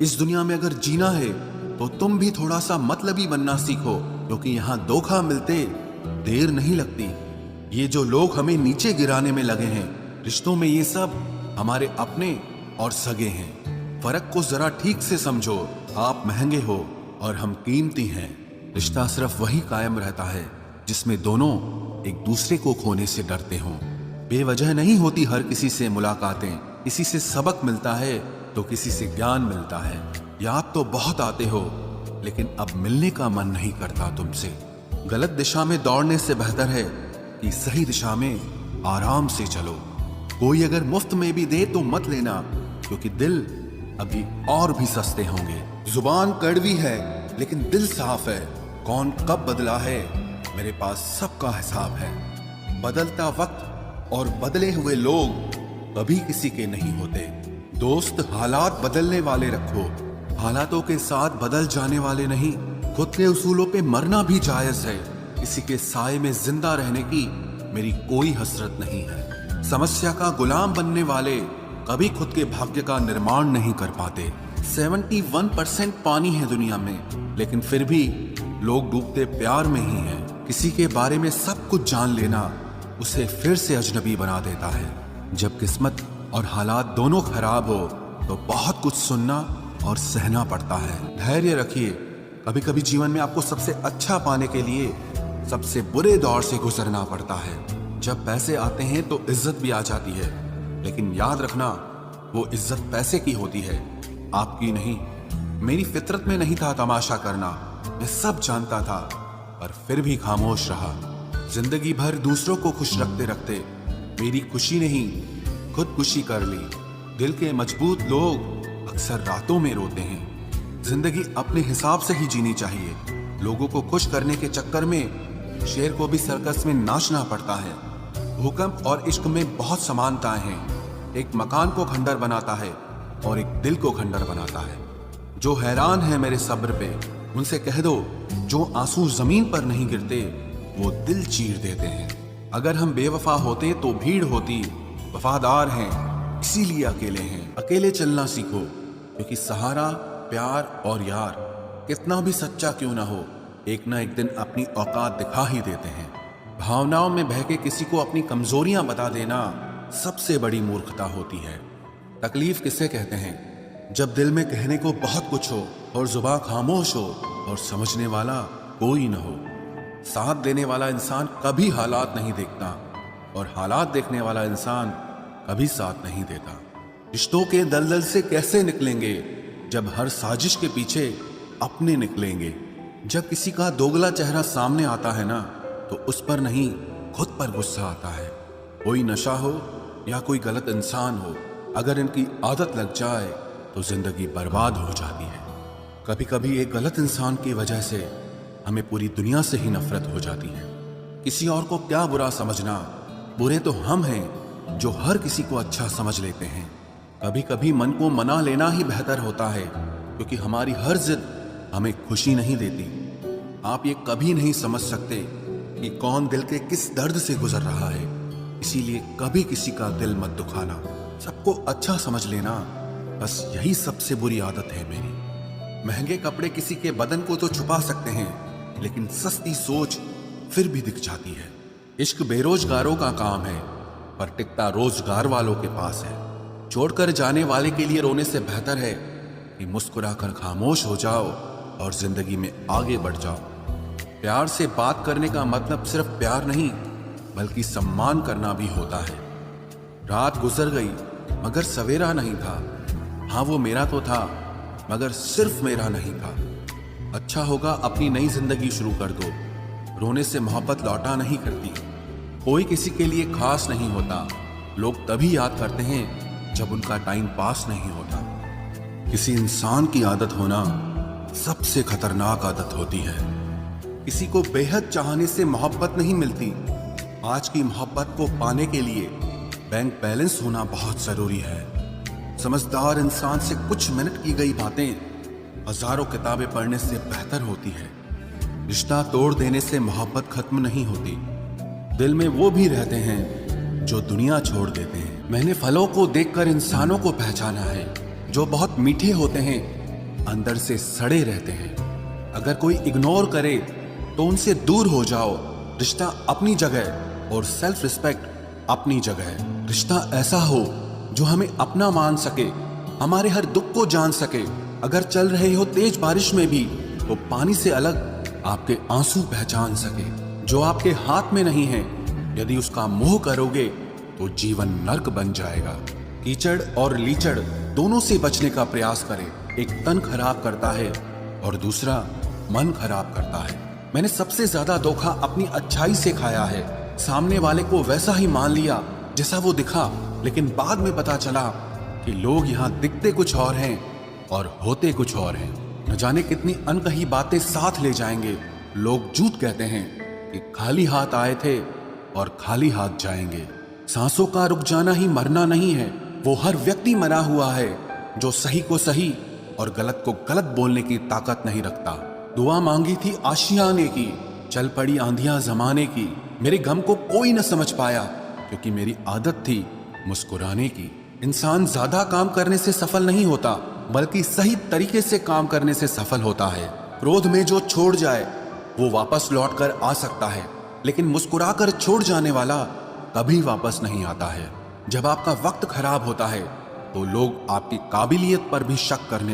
इस दुनिया में अगर जीना है तो तुम भी थोड़ा सा मतलबी बनना सीखो, क्योंकि यहाँ धोखा मिलते देर नहीं लगती। ये जो लोग हमें नीचे गिराने में लगे हैं, रिश्तों में ये सब हमारे अपने और सगे हैं। फर्क को जरा ठीक से समझो। आप महंगे हो और हम कीमती हैं। रिश्ता सिर्फ वही कायम रहता है जिसमें दोनों एक दूसरे को खोने से डरते हों। बेवजह नहीं होती हर किसी से मुलाकातें। किसी से सबक मिलता है तो किसी से ज्ञान मिलता है। याद तो बहुत आते हो, लेकिन अब मिलने का मन नहीं करता तुमसे। गलत दिशा में दौड़ने से बेहतर है कि सही दिशा में आराम से चलो। कोई अगर मुफ्त में भी दे तो मत लेना, क्योंकि दिल अभी और भी सस्ते होंगे। जुबान कड़वी है लेकिन दिल साफ है। कौन कब बदला है, मेरे पास सबका हिसाब है। बदलता वक्त और बदले हुए लोग कभी किसी के नहीं होते। दोस्त हालात बदलने वाले रखो, हालातों के साथ बदल जाने वाले नहीं। खुद के उसूलों पे मरना भी जायज है। किसी के साए में जिंदा रहने की मेरी कोई हसरत नहीं है। समस्या का गुलाम बनने वाले कभी खुद के भाग्य का निर्माण नहीं कर पाते। 71% पानी है दुनिया में, लेकिन फिर भी लोग डूबते प्यार में ही हैं। किसी के बारे में सब कुछ जान लेना उसे फिर से अजनबी बना देता है। जब किस्मत और हालात दोनों खराब हो तो बहुत कुछ सुनना और सहना पड़ता है। धैर्य रखिए। कभी कभी जीवन में आपको सबसे अच्छा पाने के लिए सबसे बुरे दौर से गुजरना पड़ता है। जब पैसे आते हैं तो इज्जत भी आ जाती है, लेकिन याद रखना वो इज्जत पैसे की होती है, आपकी नहीं। मेरी फितरत में नहीं था तमाशा करना, मैं सब जानता था, पर फिर भी खामोश रहा। जिंदगी भर दूसरों को खुश रखते रखते मेरी खुशी नहीं खुदकुशी कर ली। दिल के मजबूत लोग अक्सर रातों में रोते हैं। जिंदगी अपने हिसाब से ही जीनी चाहिए। लोगों को खुश करने के चक्कर में शेर को भी सर्कस में नाचना पड़ता है। भूकंप और इश्क में बहुत समानताएं हैं। एक मकान को खंडर बनाता है और एक दिल को खंडर बनाता है। जो हैरान है मेरे सब्र पे, उनसे कह दो जो आंसू जमीन पर नहीं गिरते वो दिल चीर देते हैं। अगर हम बेवफा होते तो भीड़ होती। वफादार हैं इसीलिए अकेले हैं। अकेले चलना सीखो, क्योंकि सहारा प्यार और यार कितना भी सच्चा क्यों ना हो, एक ना एक दिन अपनी औकात दिखा ही देते हैं। भावनाओं में बह के किसी को अपनी कमजोरियां बता देना सबसे बड़ी मूर्खता होती है। तकलीफ किसे कहते हैं? जब दिल में कहने को बहुत कुछ हो और जुबान खामोश हो और समझने वाला कोई न हो। साथ देने वाला इंसान कभी हालात नहीं देखता, और हालात देखने वाला इंसान कभी साथ नहीं देता। रिश्तों के दलदल से कैसे निकलेंगे जब हर साजिश के पीछे अपने निकलेंगे। जब किसी का दोगला चेहरा सामने आता है ना, तो उस पर नहीं खुद पर गुस्सा आता है। कोई नशा हो या कोई गलत इंसान हो, अगर इनकी आदत लग जाए तो जिंदगी बर्बाद हो जाती है। कभी कभी एक गलत इंसान की वजह से हमें पूरी दुनिया से ही नफरत हो जाती है। किसी और को क्या बुरा समझना, बुरे तो हम हैं जो हर किसी को अच्छा समझ लेते हैं। कभी कभी मन को मना लेना ही बेहतर होता है, क्योंकि हमारी हर जिद हमें खुशी नहीं देती। आप ये कभी नहीं समझ सकते कि कौन दिल के किस दर्द से गुजर रहा है, इसीलिए कभी किसी का दिल मत दुखाना। सबको अच्छा समझ लेना, बस यही सबसे बुरी आदत है मेरी। महंगे कपड़े किसी के बदन को तो छुपा सकते हैं, लेकिन सस्ती सोच फिर भी दिख जाती है। इश्क बेरोजगारों का काम है, पर टिकता रोजगार वालों के पास है। छोड़कर जाने वाले के लिए रोने से बेहतर है कि मुस्कुराकर खामोश हो जाओ और जिंदगी में आगे बढ़ जाओ। प्यार से बात करने का मतलब सिर्फ प्यार नहीं, बल्कि सम्मान करना भी होता है। रात गुजर गई मगर सवेरा नहीं था। हाँ, वो मेरा तो था, मगर सिर्फ मेरा नहीं था। अच्छा होगा अपनी नई जिंदगी शुरू कर दो। रोने से मोहब्बत लौटा नहीं करती। कोई किसी के लिए खास नहीं होता। लोग तभी याद करते हैं जब उनका टाइम पास नहीं होता। किसी इंसान की आदत होना सबसे खतरनाक आदत होती है। किसी को बेहद चाहने से मोहब्बत नहीं मिलती। आज की मोहब्बत को पाने के लिए बैंक बैलेंस होना बहुत जरूरी है। समझदार इंसान से कुछ मिनट की गई बातें हजारों किताबें पढ़ने से बेहतर होती है। रिश्ता तोड़ देने से मोहब्बत खत्म नहीं होती। दिल में वो भी रहते हैं जो दुनिया छोड़ देते हैं। मैंने फलों को देखकर इंसानों को पहचाना है, जो बहुत मीठे होते हैं अंदर से सड़े रहते हैं। अगर कोई इग्नोर करे तो उनसे दूर हो जाओ। रिश्ता अपनी जगह और सेल्फ रिस्पेक्ट अपनी जगह। रिश्ता ऐसा हो जो हमें अपना मान सके, हमारे हर दुख को जान सके। अगर चल रहे हो तेज बारिश में भी तो पानी से अलग आपके आंसू पहचान सके। जो आपके हाथ में नहीं है, यदि उसका मोह करोगे तो जीवन नर्क बन जाएगा। कीचड़ और लीचड़ दोनों से बचने का प्रयास करें। एक तन खराब करता है और दूसरा मन खराब करता है। मैंने सबसे ज्यादा धोखा अपनी अच्छाई से खाया है। सामने वाले को वैसा ही मान लिया जैसा वो दिखा, लेकिन बाद में पता चला कि लोग यहाँ दिखते कुछ और हैं और होते कुछ और हैं। न जाने कितनी अनकही बातें साथ ले जाएंगे। लोग झूठ कहते हैं कि खाली हाथ आए थे और खाली हाथ जाएंगे। सांसों का रुक जाना ही मरना नहीं है। वो हर व्यक्ति मरा हुआ है जो सही को सही और गलत को गलत बोलने की ताकत नहीं रखता। दुआ मांगी थी आशियाने की, चल पड़ी आंधियां जमाने की। मेरे गम को कोई न समझ पाया क्योंकि मेरी आदत थी मुस्कुराने की। इंसान ज्यादा काम करने से सफल नहीं होता, बल्कि सही तरीके से काम करने से सफल होता है। क्रोध में जो छोड़ जाए वो वापस लौट कर आ सकता है, लेकिन मुस्कुराकर छोड़ जाने वाला कभी वापस नहीं आता है। जब आपका वक्त खराब होता है तो लोग आपकी काबिलियत पर भी शक करने